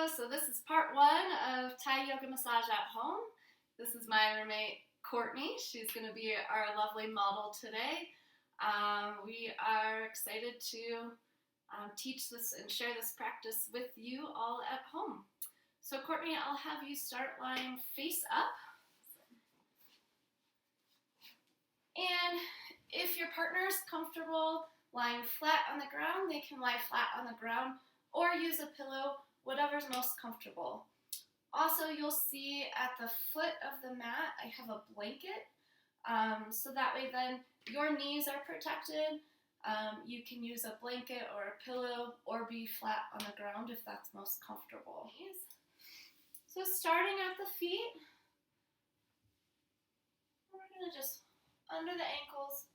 Hello, so this is part one of Thai Yoga Massage at Home. This is my roommate Courtney. She's going to be our lovely model today. We are excited to teach this and share this practice with you all at home. So Courtney, I'll have you start lying face up. And if your partner is comfortable lying flat on the ground, they can lie flat on the ground or use a pillow, whatever's most comfortable. Also, you'll see at the foot of the mat, I have a blanket. So that way then your knees are protected. You can use a blanket or a pillow or be flat on the ground if that's most comfortable. So starting at the feet, we're gonna just under the ankles,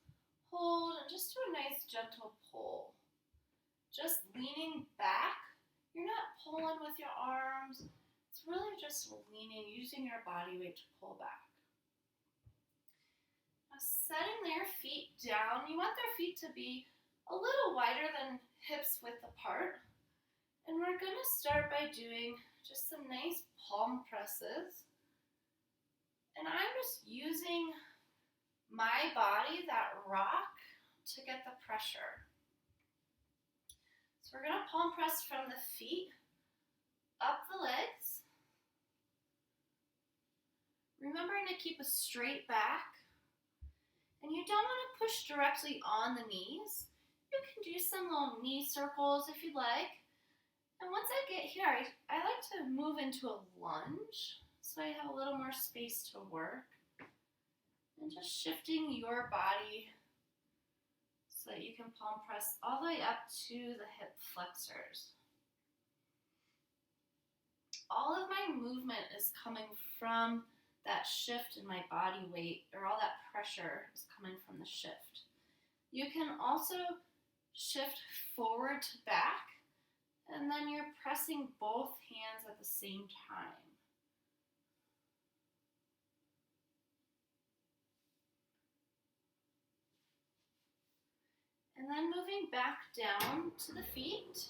hold and just do a nice gentle pull. Just leaning back. You're not pulling with your arms. It's really just leaning, using your body weight to pull back. Now setting their feet down, you want their feet to be a little wider than hips width apart. And we're going to start by doing just some nice palm presses. And I'm just using my body, that rock, to get the pressure. So we're going to palm press from the feet, up the legs. Remembering to keep a straight back. And you don't want to push directly on the knees. You can do some little knee circles if you'd like. And once I get here, I like to move into a lunge so I have a little more space to work. And just shifting your body so that you can palm press all the way up to the hip flexors. All of my movement is coming from that shift in my body weight, or all that pressure is coming from the shift. You can also shift forward to back, and then you're pressing both hands at the same time. And then moving back down to the feet,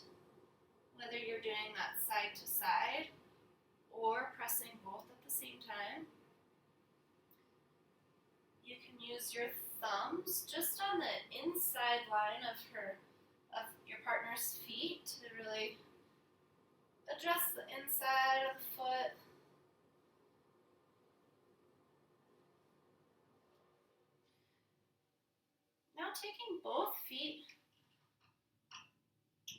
whether you're doing that side to side or pressing both at the same time. You can use your thumbs just on the inside line of your partner's feet to really adjust the inside of the foot. Now taking both feet,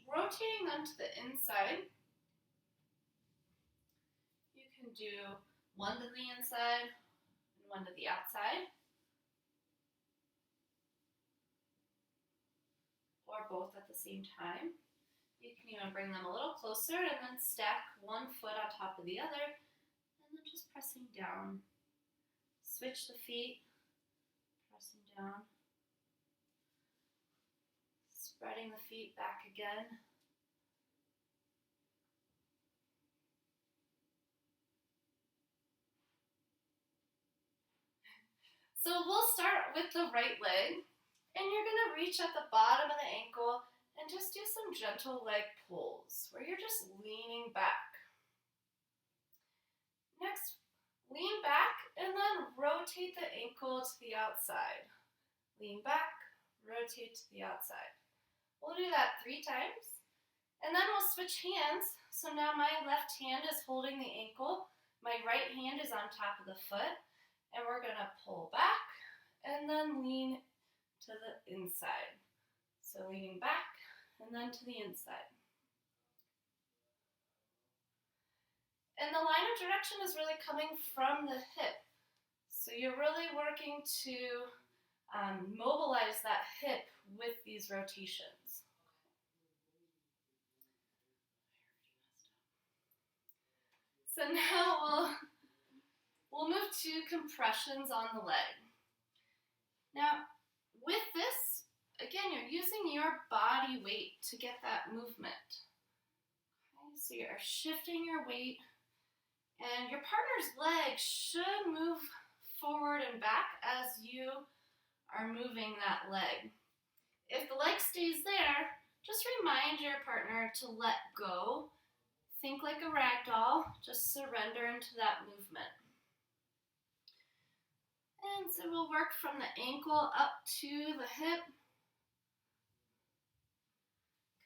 rotating them to the inside. You can do one to the inside and one to the outside. Or both at the same time. You can even bring them a little closer and then stack one foot on top of the other and then just pressing down. Switch the feet, pressing down. Spreading the feet back again. So we'll start with the right leg, and you're going to reach at the bottom of the ankle and just do some gentle leg pulls where you're just leaning back. Next, lean back and then rotate the ankle to the outside. Lean back, rotate to the outside. We'll do that 3 times, and then we'll switch hands. So now my left hand is holding the ankle, my right hand is on top of the foot, and we're gonna pull back and then lean to the inside. So leaning back and then to the inside. And the line of direction is really coming from the hip. So you're really working to mobilize that hip with these rotations. So now we'll move to compressions on the leg. Now, with this, again, you're using your body weight to get that movement. Okay, so you're shifting your weight, and your partner's leg should move forward and back as you are moving that leg. If the leg stays there, just remind your partner to let go Think like a rag doll, just surrender into that movement. And so we'll work from the ankle up to the hip,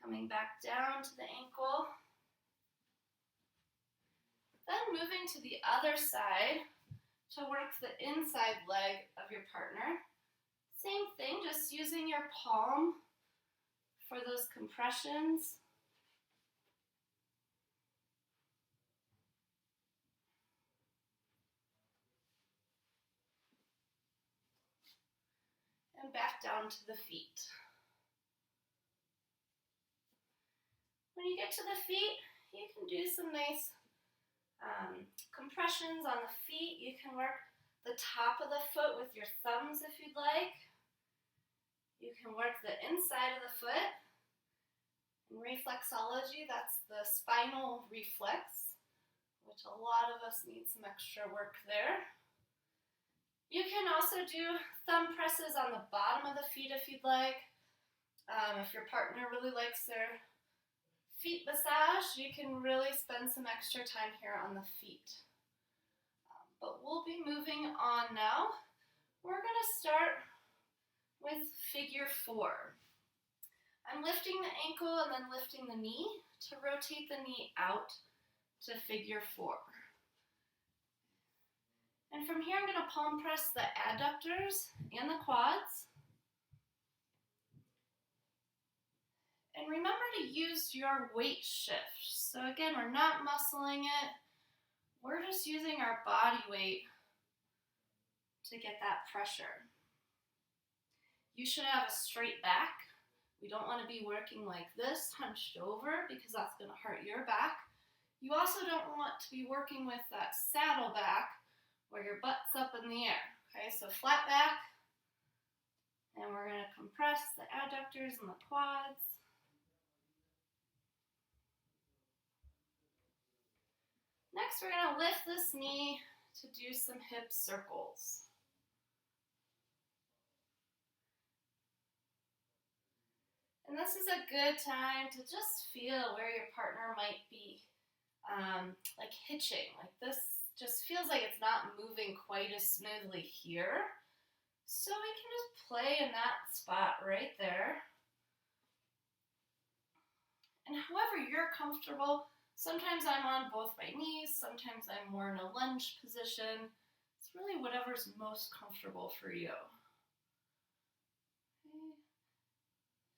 coming back down to the ankle. Then moving to the other side to work the inside leg of your partner. Same thing, just using your palm for those compressions. And back down to the feet. When you get to the feet, you can do some nice compressions on the feet. You can work the top of the foot with your thumbs if you'd like. You can work the inside of the foot. In reflexology, that's the spinal reflex, which a lot of us need some extra work there. You can also do thumb presses on the bottom of the feet if you'd like. If your partner really likes their feet massage, you can really spend some extra time here on the feet. But we'll be moving on now. We're going to start with figure 4. I'm lifting the ankle and then lifting the knee to rotate the knee out to figure 4. And from here, I'm going to palm press the adductors and the quads. And remember to use your weight shift. So again, we're not muscling it. We're just using our body weight to get that pressure. You should have a straight back. We don't want to be working like this, hunched over, because that's going to hurt your back. You also don't want to be working with that saddle back where your butt's up in the air. Okay, so flat back. And we're going to compress the adductors and the quads. Next, we're going to lift this knee to do some hip circles. And this is a good time to just feel where your partner might be like hitching. Like this just feels like it's not moving quite as smoothly here. So we can just play in that spot right there. And however you're comfortable, sometimes I'm on both my knees, sometimes I'm more in a lunge position. It's really whatever's most comfortable for you. Okay.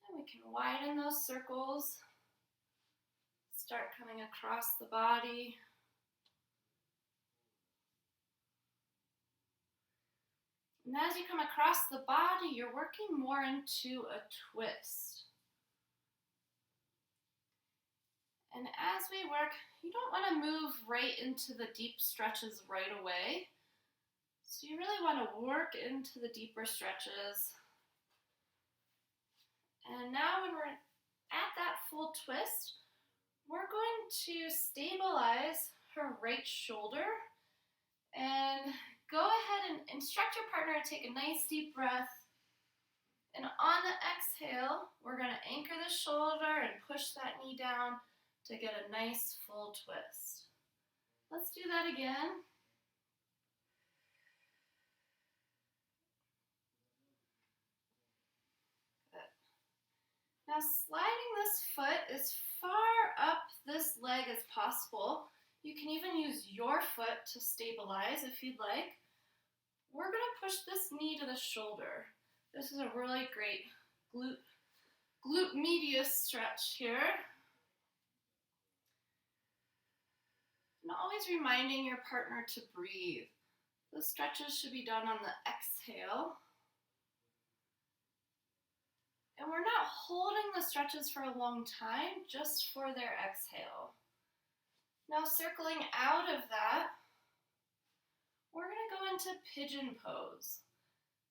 And we can widen those circles. Start coming across the body. And as you come across the body, you're working more into a twist. And as we work, you don't want to move right into the deep stretches right away. So you really want to work into the deeper stretches. And now when we're at that full twist, we're going to stabilize her right shoulder and go ahead and instruct your partner to take a nice deep breath. And on the exhale, we're going to anchor the shoulder and push that knee down to get a nice full twist. Let's do that again. Good. Now sliding this foot as far up this leg as possible. You can even use your foot to stabilize if you'd like. We're going to push this knee to the shoulder. This is a really great glute medius stretch here. And always reminding your partner to breathe. Those stretches should be done on the exhale. And we're not holding the stretches for a long time, just for their exhale. Now circling out of that, we're going to go into pigeon pose.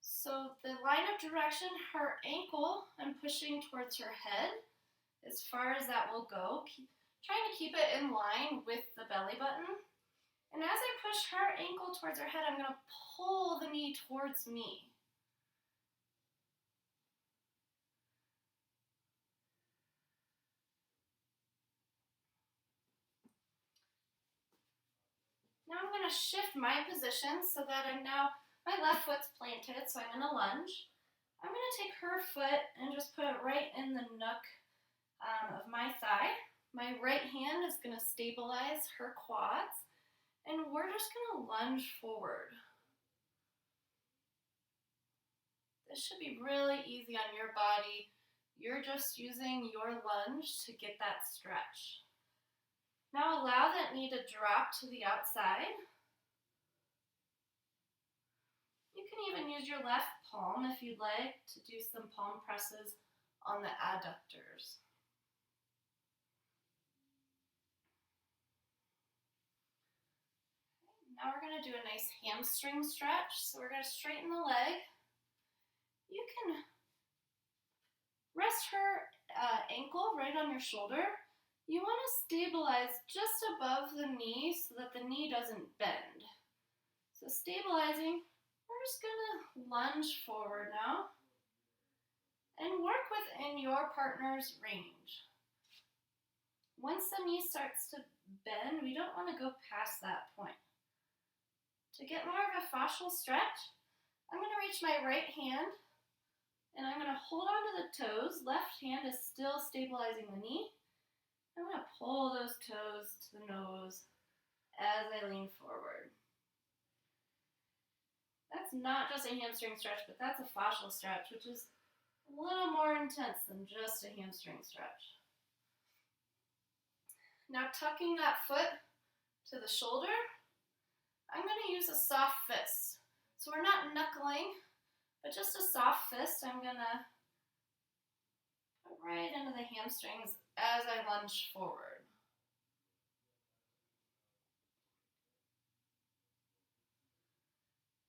So the line of direction, her ankle, I'm pushing towards her head as far as that will go. Trying to keep it in line with the belly button. And as I push her ankle towards her head, I'm going to pull the knee towards me. going to shift my position so that I'm now, my left foot's planted, so I'm going to lunge. I'm going to take her foot and just put it right in the nook of my thigh. My right hand is going to stabilize her quads, and we're just going to lunge forward. This should be really easy on your body. You're just using your lunge to get that stretch. Now allow that knee to drop to the outside. You can even use your left palm if you'd like to do some palm presses on the adductors. Now we're going to do a nice hamstring stretch. So we're going to straighten the leg. You can rest her ankle right on your shoulder. You want to stabilize just above the knee so that the knee doesn't bend. So stabilizing, we're just going to lunge forward now and work within your partner's range. Once the knee starts to bend, we don't want to go past that point. To get more of a fascial stretch, I'm going to reach my right hand and I'm going to hold on to the toes. Left hand is still stabilizing the knee. I'm going to pull those toes to the nose as I lean forward. That's not just a hamstring stretch, but that's a fascial stretch, which is a little more intense than just a hamstring stretch. Now tucking that foot to the shoulder, I'm going to use a soft fist. So we're not knuckling, but just a soft fist. I'm going to put right into the hamstrings as I lunge forward.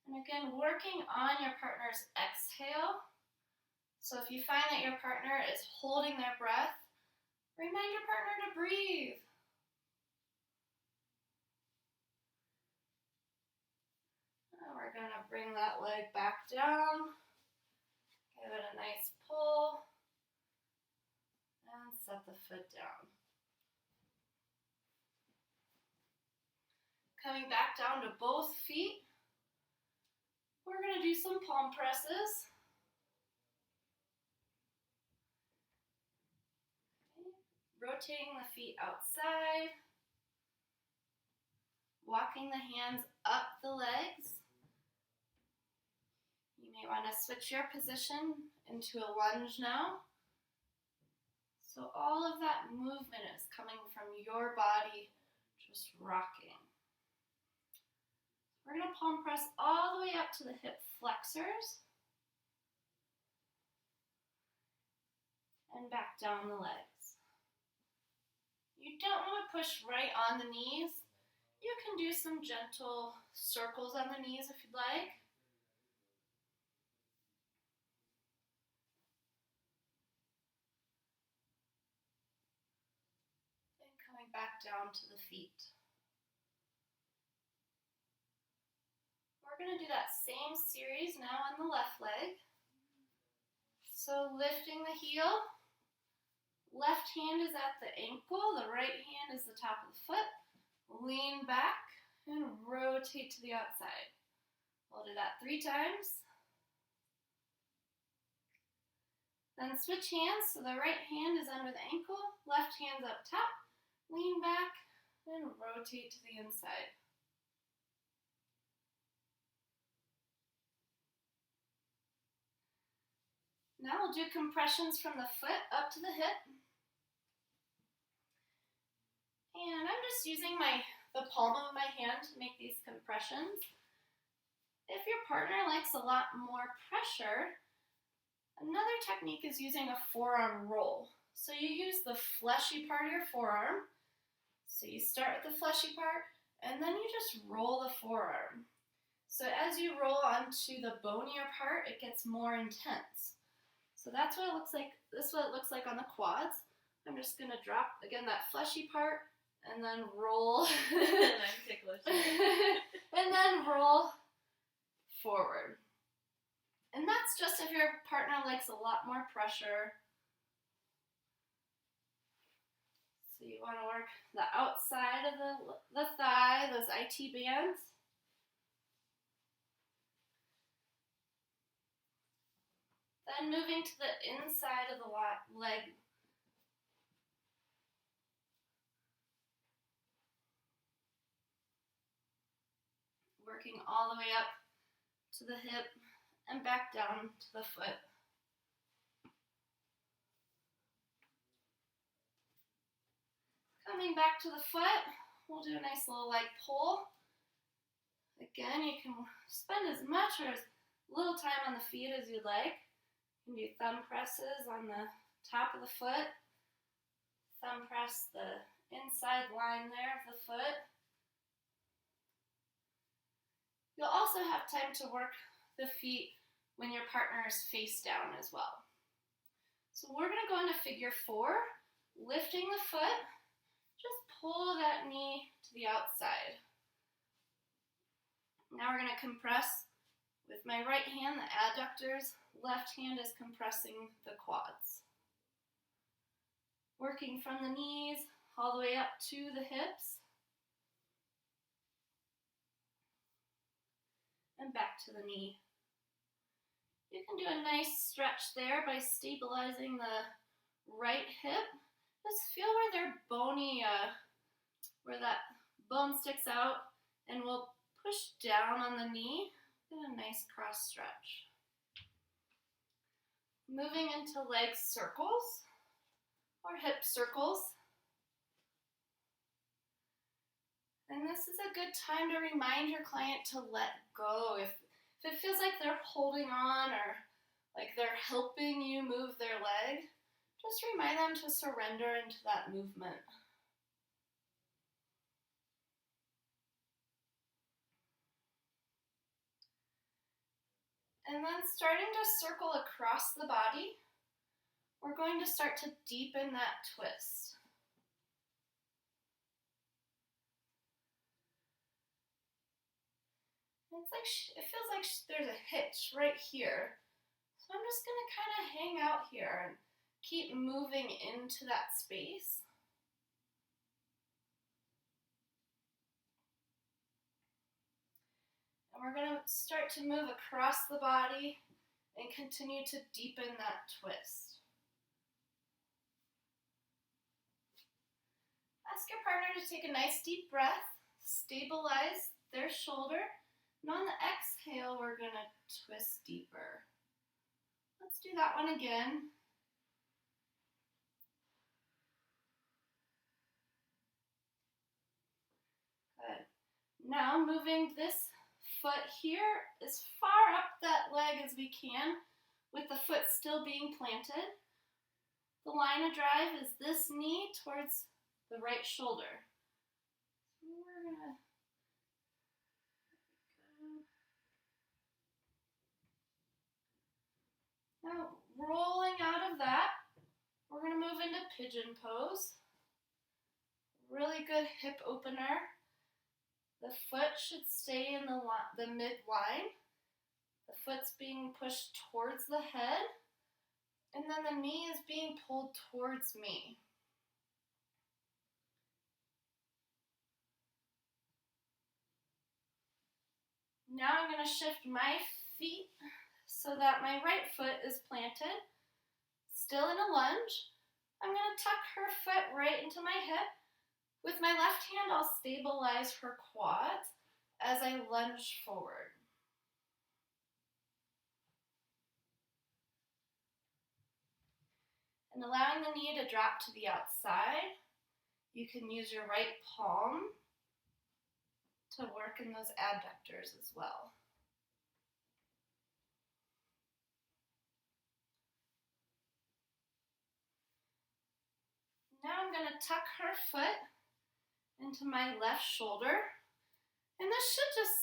And again, working on your partner's exhale. So if you find that your partner is holding their breath, remind your partner to breathe. And we're going to bring that leg back down. Give it a nice pull. And set the foot down. Coming back down to both feet, we're going to do some palm presses. Okay. Rotating the feet outside. Walking the hands up the legs. You may want to switch your position into a lunge now. So all of that movement is coming from your body, just rocking. We're going to palm press all the way up to the hip flexors and back down the legs. You don't want to push right on the knees. You can do some gentle circles on the knees if you'd like. And coming back down to the feet. We're going to do that same series now on the left leg. So lifting the heel, left hand is at the ankle, the right hand is the top of the foot. Lean back and rotate to the outside. We'll do that 3 times. Then switch hands, so the right hand is under the ankle, left hand's up top. Lean back and rotate to the inside. Now we'll do compressions from the foot up to the hip. And I'm just using the palm of my hand to make these compressions. If your partner likes a lot more pressure, another technique is using a forearm roll. So you use the fleshy part of your forearm. So you start with the fleshy part, and then you just roll the forearm. So as you roll onto the bonier part, it gets more intense. So that's what it looks like. This is what it looks like on the quads. I'm just going to drop, again, that fleshy part, and then roll. And I'm ticklish. And then roll forward. And that's just if your partner likes a lot more pressure. So you want to work the outside of the thigh, those IT bands. Then moving to the inside of the leg. Working all the way up to the hip and back down to the foot. Coming back to the foot, we'll do a nice little leg pull. Again, you can spend as much or as little time on the feet as you'd like. You can do thumb presses on the top of the foot. Thumb press the inside line there of the foot. You'll also have time to work the feet when your partner is face down as well. So we're going to go into figure 4, lifting the foot. Just pull that knee to the outside. Now we're going to compress with my right hand, the adductors. Left hand is compressing the quads. Working from the knees all the way up to the hips. And back to the knee. You can do a nice stretch there by stabilizing the right hip. Just feel where their bony, where that bone sticks out, and we'll push down on the knee. Get a nice cross stretch. Moving into leg circles or hip circles. And this is a good time to remind your client to let go. If it feels like they're holding on or like they're helping you move their leg, just remind them to surrender into that movement. And then starting to circle across the body, we're going to start to deepen that twist. It feels like there's a hitch right here. So I'm just going to kind of hang out here and keep moving into that space. And we're going to start to move across the body and continue to deepen that twist. Ask your partner to take a nice deep breath, stabilize their shoulder. And on the exhale, we're going to twist deeper. Let's do that one again. Good. Now moving this foot here as far up that leg as we can, with the foot still being planted. The line of drive is this knee towards the right shoulder. So we're going to now, rolling out of that, we're going to move into pigeon pose. Really good hip opener. The foot should stay in the midline. The foot's being pushed towards the head, and then the knee is being pulled towards me. Now I'm going to shift my feet so that my right foot is planted, still in a lunge. I'm going to tuck her foot right into my hip. With my left hand, I'll stabilize her quads as I lunge forward. And allowing the knee to drop to the outside, you can use your right palm to work in those adductors as well. Now I'm going to tuck her foot into my left shoulder, and this should just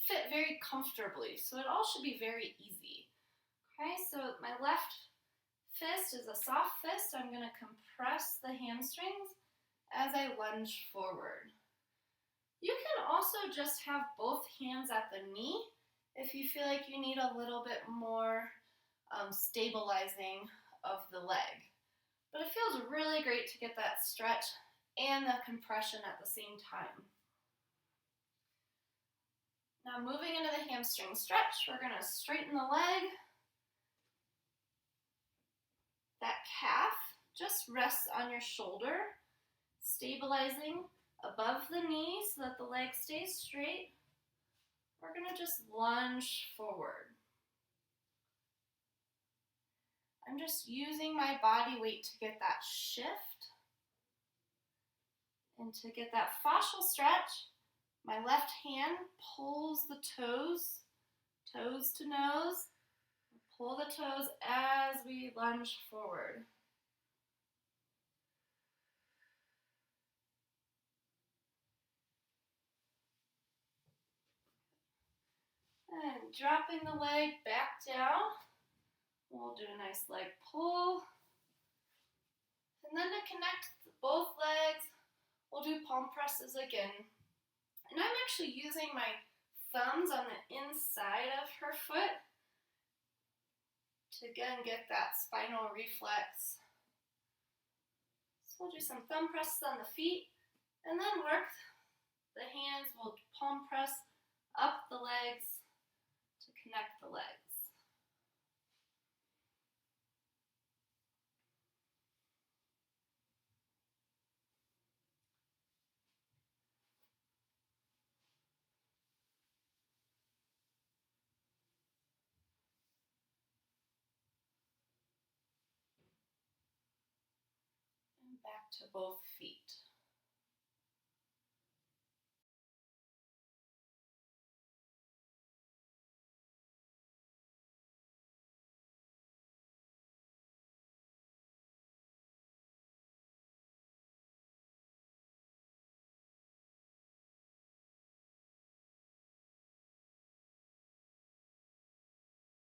fit very comfortably, so it all should be very easy. Okay, so my left fist is a soft fist. I'm going to compress the hamstrings as I lunge forward. You can also just have both hands at the knee if you feel like you need a little bit more stabilizing of the leg. But it feels really great to get that stretch and the compression at the same time. Now moving into the hamstring stretch, we're going to straighten the leg. That calf just rests on your shoulder, stabilizing above the knee so that the leg stays straight. We're going to just lunge forward. I'm just using my body weight to get that shift and to get that fascial stretch. My left hand pulls the toes, toes to nose. Pull the toes as we lunge forward. And dropping the leg back down. We'll do a nice leg pull. And then to connect both legs, we'll do palm presses again. And I'm actually using my thumbs on the inside of her foot to again get that spinal reflex. So we'll do some thumb presses on the feet and then work the hands. We'll palm press up the legs to connect the legs. And back to both feet.